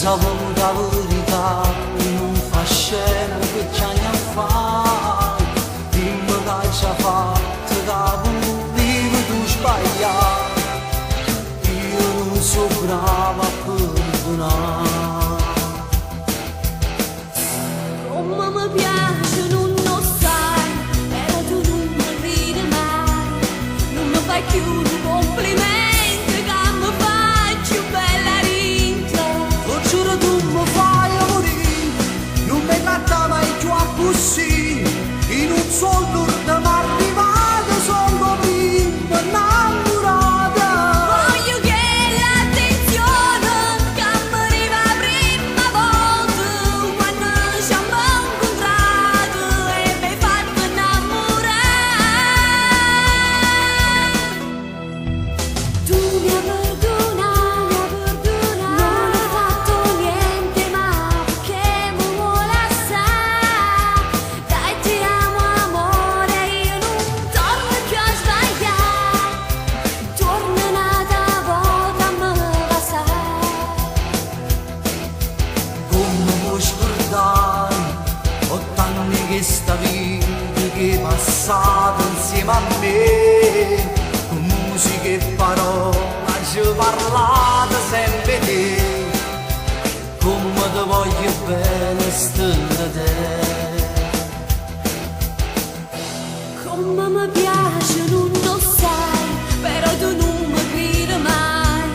Sapevo la verità, non fa scena che anni a fa. Dimmi che ci ha fatto, che volevi tu sbagliare. Io non so brava a perdonare. Come mi piace non lo sai, però tu non mi ridi mai. Non mi fai più un complimento. Così, in un sol nord m'arrivata, sono prima innamorata. Voglio che l'attenzione che mi arriva prima volta, quando ci abbiamo incontrato e mi hai fatto innamorare. Tu mi hai perdonato, non ho fatto niente ma perché mi vuole assai. Questa vita che è passata insieme a me, con musica e parole ci parlate sempre te, come ti voglio bene stare te. Come mi piace non lo sai, però tu non mi credi mai,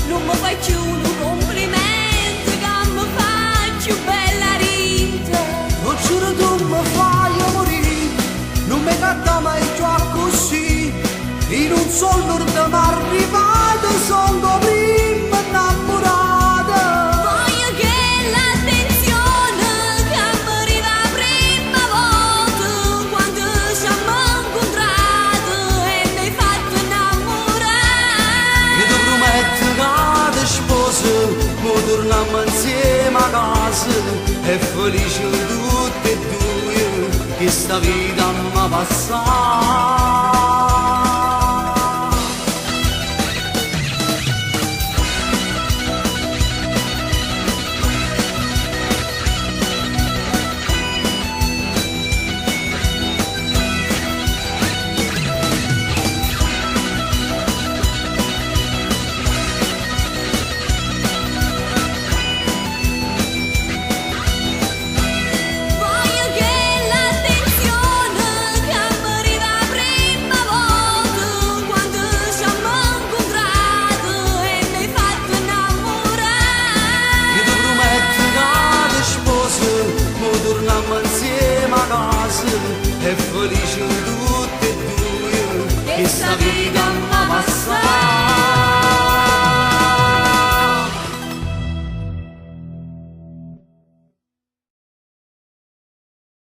non mi fai più un complimento che mi fai più bella rita. Lo giuro tu mi fai morire, non mi canta mai più così, in un sol nord m'arrivata, sono prima innamorata. Voglio che l'attenzione che mi arriva prima volta, quando ci abbiamo incontrato e mi hai fatto innamorare. Io ti prometto che ti sposo, mo torniamo insieme a casa, e felice tutti e due, che sta vita mi passa.